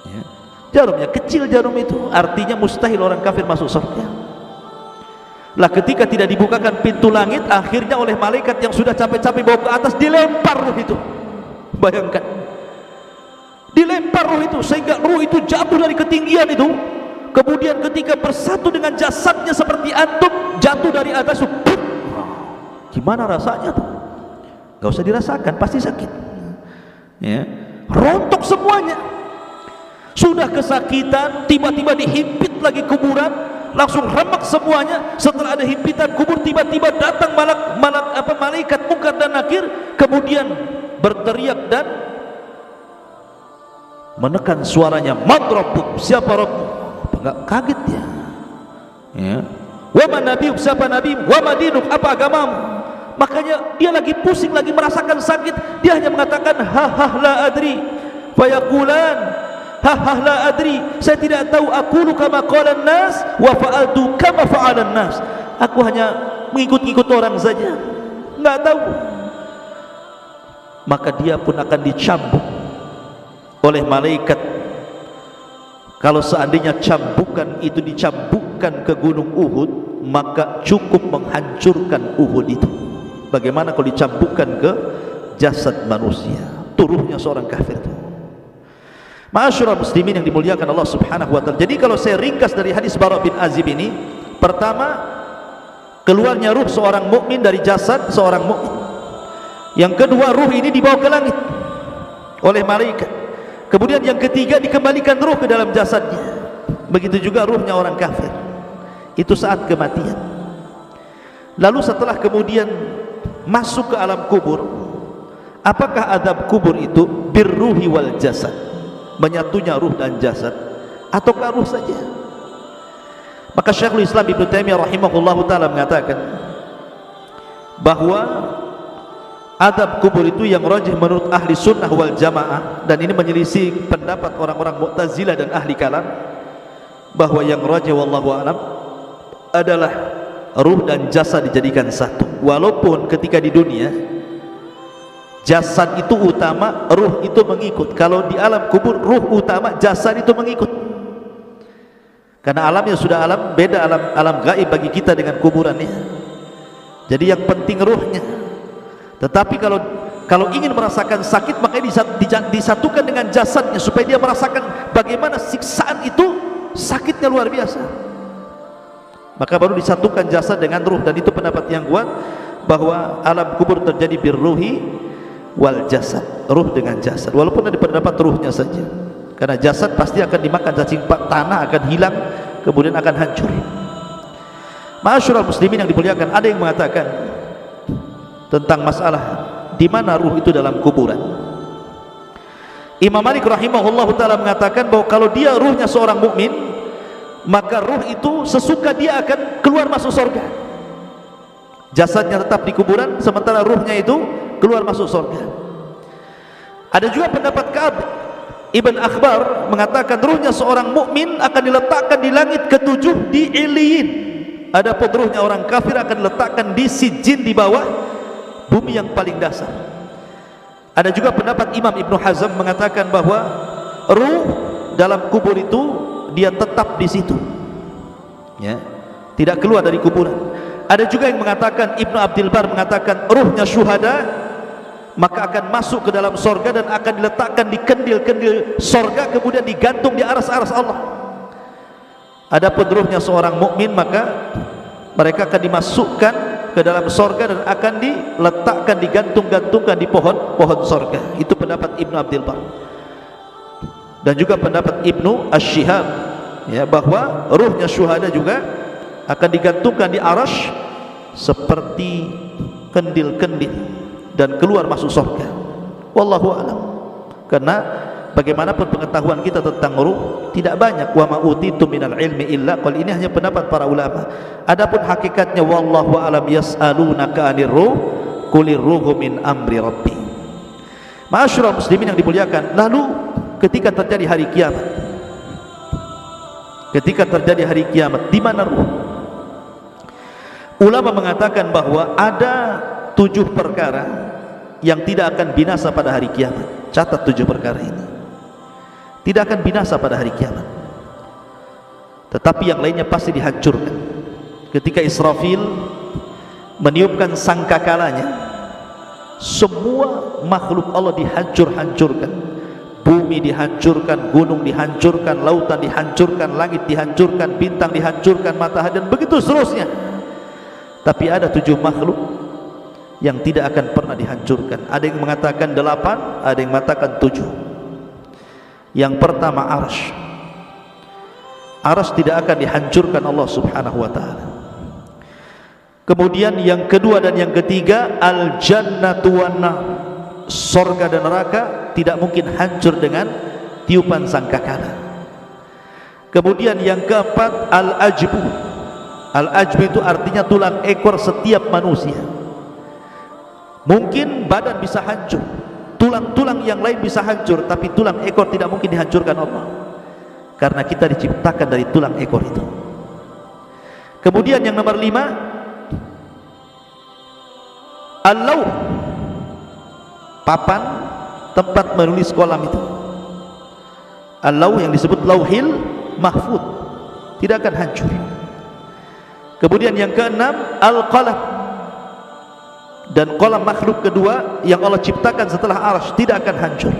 [SPEAKER 1] ya. Jarumnya kecil, jarum itu artinya mustahil orang kafir masuk surga. Lah ketika tidak dibukakan pintu langit, akhirnya oleh malaikat yang sudah capek-capek bawa ke atas, dilempar ruh itu. Bayangkan, dilempar ruh itu sehingga ruh itu jatuh dari ketinggian itu, kemudian ketika bersatu dengan jasadnya seperti antum jatuh dari atas, gimana rasanya tuh? Gak usah dirasakan, pasti sakit ya, rontok semuanya. Sudah kesakitan, tiba-tiba dihimpit lagi kuburan, langsung remek semuanya. Setelah ada himpitan kubur, tiba-tiba datang malaikat Munkar dan Nakir, kemudian berteriak dan menekan suaranya, man rabbuk, siapa Rabbmu? Enggak kaget dia ya. Wa man nabiyuk, siapa nabi? Wa ma dinuk, apa agamamu? Makanya dia lagi pusing, lagi merasakan sakit, dia hanya mengatakan ha ha la adri. Fayaqulan ha ha la adri, saya tidak tahu, aqulu kama qala an-nas wa fa'altu kama fa'ala an-nas, aku hanya mengikut-ikut orang saja, enggak tahu. Maka dia pun akan dicambuk oleh malaikat. Kalau seandainya cambukan itu dicambukkan ke gunung Uhud, maka cukup menghancurkan Uhud itu. Bagaimana kalau dicambukkan ke jasad manusia, turuhnya seorang kafir itu. Ma'asyiral muslimin yang dimuliakan Allah Subhanahu wa taala. Jadi kalau saya ringkas dari hadis Bara bin Azib ini, pertama, keluarnya ruh seorang mukmin dari jasad seorang mukmin. Yang kedua, ruh ini dibawa ke langit oleh malaikat. Kemudian yang ketiga, dikembalikan ruh ke dalam jasadnya. Begitu juga ruhnya orang kafir, itu saat kematian. Lalu setelah kemudian masuk ke alam kubur, apakah azab kubur itu birruhi wal jasad, menyatunya ruh dan jasad, ataukah ruh saja? Maka Syekhul Islam Ibnu Taimiyah rahimahullahu taala mengatakan bahwa azab kubur itu yang rajih menurut ahli sunnah wal jamaah, dan ini menyelisih pendapat orang-orang Mu'tazilah dan ahli kalam, bahwa yang rajih wallahu alam adalah ruh dan jasad dijadikan satu. Walaupun ketika di dunia jasad itu utama, ruh itu mengikut. Kalau di alam kubur ruh utama, jasad itu mengikut. Karena alamnya sudah alam beda, alam gaib bagi kita dengan kuburannya. Jadi yang penting ruhnya. Tetapi kalau ingin merasakan sakit, maka disatukan dengan jasadnya supaya dia merasakan bagaimana siksaan itu, sakitnya luar biasa. Maka baru disatukan jasad dengan ruh, dan itu pendapat yang kuat bahwa alam kubur terjadi birruhi wal jasad, ruh dengan jasad. Walaupun ada pendapat ruhnya saja, karena jasad pasti akan dimakan cacing tanah, akan hilang, kemudian akan hancur. Ma'asyiral muslimin yang dimuliakan, ada yang mengatakan tentang masalah di mana ruh itu dalam kuburan. Imam Malik rahimahullahu taala mengatakan bahwa kalau dia ruhnya seorang mukmin, maka ruh itu sesuka dia akan keluar masuk surga. Jasadnya tetap di kuburan, sementara ruhnya itu keluar masuk surga. Ada juga pendapat Ka'ab Ibn Akhbar mengatakan ruhnya seorang mukmin akan diletakkan di langit ketujuh di Iliyin. Adapun ruhnya orang kafir akan diletakkan di Sijin, di bawah bumi yang paling dasar. Ada juga pendapat Imam Ibnu Hazm mengatakan bahwa ruh dalam kubur itu dia tetap di situ, ya, tidak keluar dari kuburan. Ada juga yang mengatakan, Ibnu Abdul Bar mengatakan ruhnya syuhada maka akan masuk ke dalam sorga dan akan diletakkan di kendil-kendil sorga, kemudian digantung di aras-aras Allah. Adapun ruhnya seorang mukmin, maka mereka akan dimasukkan ke dalam sorga dan akan diletakkan, digantung-gantungkan di pohon sorga. Itu pendapat Ibnu Abdul Bar. Dan juga pendapat Ibnu Asy-Syihab, ya, bahwa ruhnya syuhada juga akan digantungkan di arash seperti kendil-kendil dan keluar masuk surga. Wallahu a'lam. Karena bagaimanapun pengetahuan kita tentang ruh tidak banyak. Wa ma utitu minal ilmi illa qal, ini hanya pendapat para ulama. Adapun hakikatnya wallahu a'lam, yas'alunaka 'anir ruh qulir ruhu min amri rabbi. Ma'asyiral muslimin yang dimuliakan, lalu ketika terjadi hari kiamat, di mana ruh? Ulama mengatakan bahwa ada 7 perkara yang tidak akan binasa pada hari kiamat. Catat 7 perkara ini. Tidak akan binasa pada hari kiamat, tetapi yang lainnya pasti dihancurkan. Ketika Israfil meniupkan sangkakalanya, semua makhluk Allah dihancur-hancurkan. Bumi dihancurkan, gunung dihancurkan, lautan dihancurkan, langit dihancurkan, bintang dihancurkan, matahari, dan begitu seterusnya. Tapi ada 7 makhluk yang tidak akan pernah dihancurkan. Ada yang mengatakan 8, ada yang mengatakan 7. Yang pertama, arsy. Arsy tidak akan dihancurkan Allah subhanahu wa ta'ala. Kemudian yang kedua dan yang ketiga, al-jannatu wan nar. Surga dan neraka tidak mungkin hancur dengan tiupan sangkakala. Kemudian yang keempat, al-ajbu. Al-ajbu itu artinya tulang ekor setiap manusia. Mungkin badan bisa hancur, tulang-tulang yang lain bisa hancur, tapi tulang ekor tidak mungkin dihancurkan Allah, karena kita diciptakan dari tulang ekor itu. Kemudian yang nomor 5, al-lauh, papan tempat menulis kolam itu. Al-lauh yang disebut lauhil mahfud tidak akan hancur. Kemudian yang keenam, al-qalam, dan kolam makhluk kedua yang Allah ciptakan setelah arsy tidak akan hancur.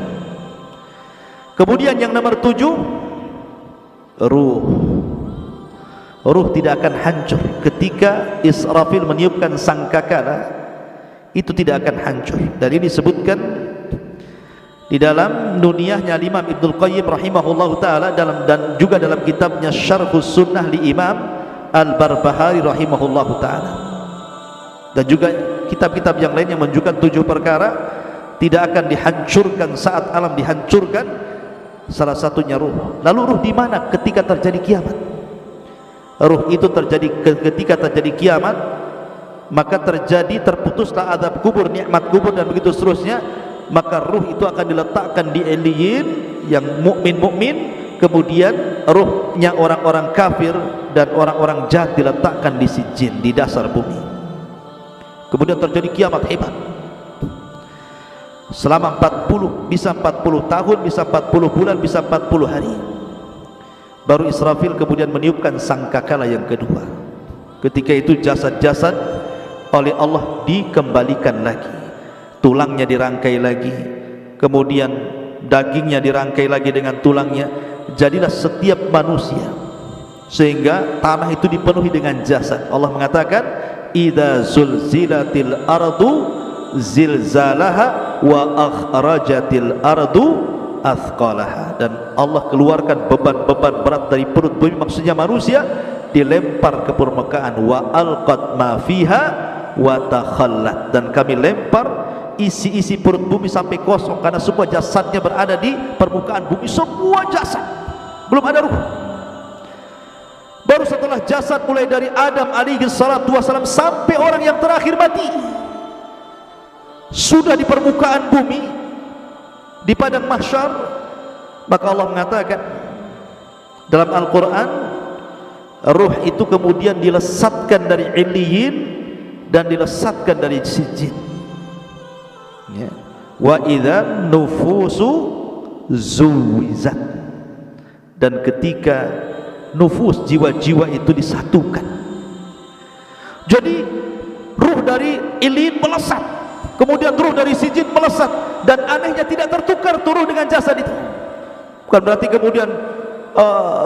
[SPEAKER 1] Kemudian yang nomor 7, ruh. Ruh tidak akan hancur. Ketika Israfil meniupkan sangkakala, itu tidak akan hancur. Dan ini disebutkan di dalam nuniyahnya Imam Ibnul Qayyim rahimahullahu ta'ala, dan juga dalam kitabnya Syarhus Sunnah li Imam Al-Barbahari rahimahullahu ta'ala, dan juga kitab-kitab yang lain yang menunjukkan 7 perkara tidak akan dihancurkan saat alam dihancurkan. Salah satunya ruh. Lalu ruh di mana ketika terjadi kiamat? Ruh itu terjadi ketika terjadi kiamat, maka terputuslah azab kubur, nikmat kubur, dan begitu seterusnya. Maka ruh itu akan diletakkan di eliyin yang mukmin, kemudian ruhnya orang-orang kafir dan orang-orang jahat diletakkan di sijin, di dasar bumi. Kemudian terjadi kiamat hebat selama 40, bisa 40 tahun, bisa 40 bulan, bisa 40 hari. Baru Israfil kemudian meniupkan sangkakala yang kedua. Ketika itu jasad-jasad oleh Allah dikembalikan lagi, tulangnya dirangkai lagi, kemudian dagingnya dirangkai lagi dengan tulangnya. Jadilah setiap manusia, sehingga tanah itu dipenuhi dengan jasad. Allah mengatakan, idza zulzilatil ardu zilzalaha wa akhrajatil ardu athqalaha. Dan Allah keluarkan beban-beban berat dari perut bumi, maksudnya manusia, dilempar ke permukaan. Wa alqat ma fiha wa takhallat. Dan kami lempar isi-isi perut bumi sampai kosong, karena semua jasadnya berada di permukaan bumi, semua jasad, belum ada ruh. Baru setelah jasad mulai dari Adam alaihi salatu wassalam sampai orang yang terakhir mati, sudah di permukaan bumi, di padang mahsyar, maka Allah mengatakan dalam Al-Quran, ruh itu kemudian dilesatkan dari illiyin dan dilesatkan dari sijin, ya. Wa idzan nufusu zuwizat, dan ketika nufus, jiwa-jiwa itu disatukan. Jadi ruh dari ilin melesat, kemudian ruh dari sijin melesat, dan anehnya tidak tertukar tuh ruh dengan jasad itu. Bukan berarti kemudian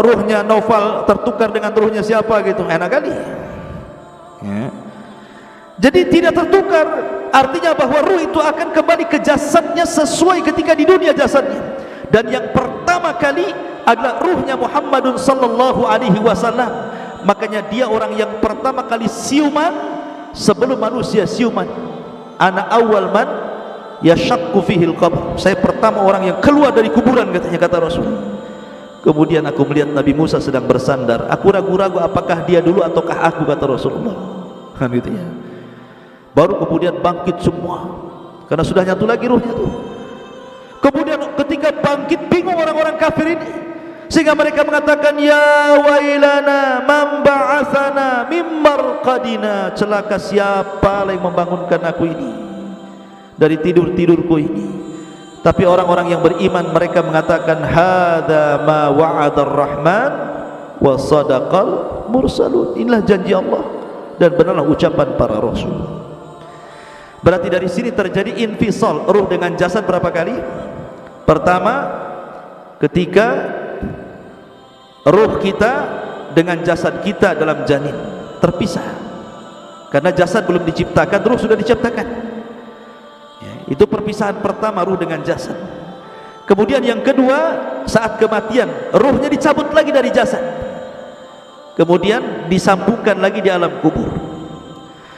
[SPEAKER 1] ruhnya Naufal tertukar dengan ruhnya siapa gitu, enak kali ya. Jadi tidak tertukar, artinya bahwa ruh itu akan kembali ke jasadnya sesuai ketika di dunia jasadnya. Dan yang pertama kali adalah ruhnya Muhammadun sallallahu alaihi wasallam. Makanya dia orang yang pertama kali siuman sebelum manusia siuman. Ana awal man yashaqqu fihil qabr. Saya pertama orang yang keluar dari kuburan, katanya, kata Rasul. Kemudian aku melihat Nabi Musa sedang bersandar. Aku ragu-ragu apakah dia dulu ataukah aku, kata Rasulullah. Kan gitu ya. Baru kemudian bangkit semua, karena sudah nyatu lagi ruhnya tuh. Kemudian ketika bangkit, bingung orang-orang kafir ini. sehingga mereka mengatakan, ya wailana man ba'athana mim marqadina, celaka siapa yang membangunkan aku ini dari tidur-tidurku ini. Tapi orang-orang yang beriman mereka mengatakan, hadza ma wa'adar rahman wa sadaqal mursalun, inilah janji Allah dan benarlah ucapan para rasul. Berarti dari sini terjadi infisal ruh dengan jasad berapa kali? Pertama, ketika ruh kita dengan jasad kita dalam janin terpisah, karena jasad belum diciptakan, ruh sudah diciptakan ya, itu perpisahan pertama, ruh dengan jasad. Kemudian yang kedua, saat kematian ruhnya dicabut lagi dari jasad, kemudian disambungkan lagi di alam kubur.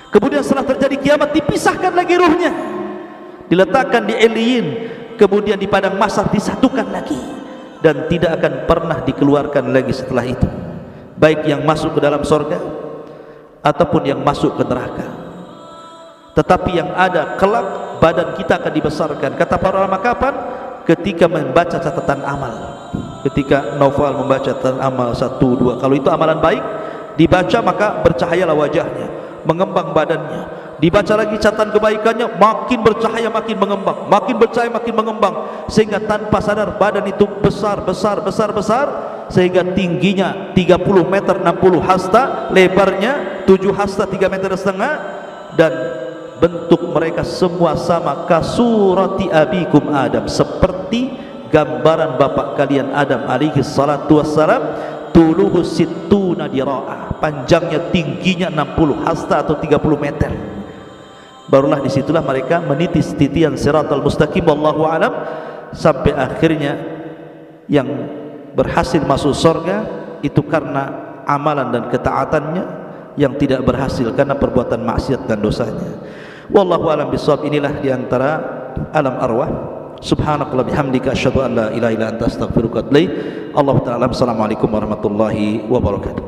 [SPEAKER 1] Kemudian setelah terjadi kiamat dipisahkan lagi ruhnya, diletakkan di Eliyin, kemudian di padang mahsyar disatukan lagi dan tidak akan pernah dikeluarkan lagi setelah itu, baik yang masuk ke dalam surga ataupun yang masuk ke neraka. Tetapi yang ada kelak badan kita akan dibesarkan. Kata para ulama kapan? Ketika membaca catatan amal. Ketika Naufal membaca catatan amal 1, 2, kalau itu amalan baik dibaca maka bercahayalah wajahnya, mengembang badannya. Dibaca lagi catatan kebaikannya, makin bercahaya makin mengembang, makin bercahaya makin mengembang, sehingga tanpa sadar badan itu besar, sehingga tingginya 30 meter 60 hasta, lebarnya 7 hasta 3 meter setengah, dan bentuk mereka semua sama, kasurati abikum Adam, seperti gambaran bapak kalian Adam alaihi salatu wassalam. Tuluhu sittuna dira'ah, panjangnya tingginya 60 hasta atau 30 meter. Barulah disitulah mereka menitis titian siratal mustaqim, wallahu alam, sampai akhirnya yang berhasil masuk surga itu karena amalan dan ketaatannya, yang tidak berhasil karena perbuatan maksiat dan dosanya. Wallahu alam bisawab. Inilah diantara alam arwah. Subhanakallah bihamdika asyhadu an la ilaha illa anta astaghfiruka wa atubu ilaik. Allah taala. Assalamualaikum warahmatullahi wabarakatuh.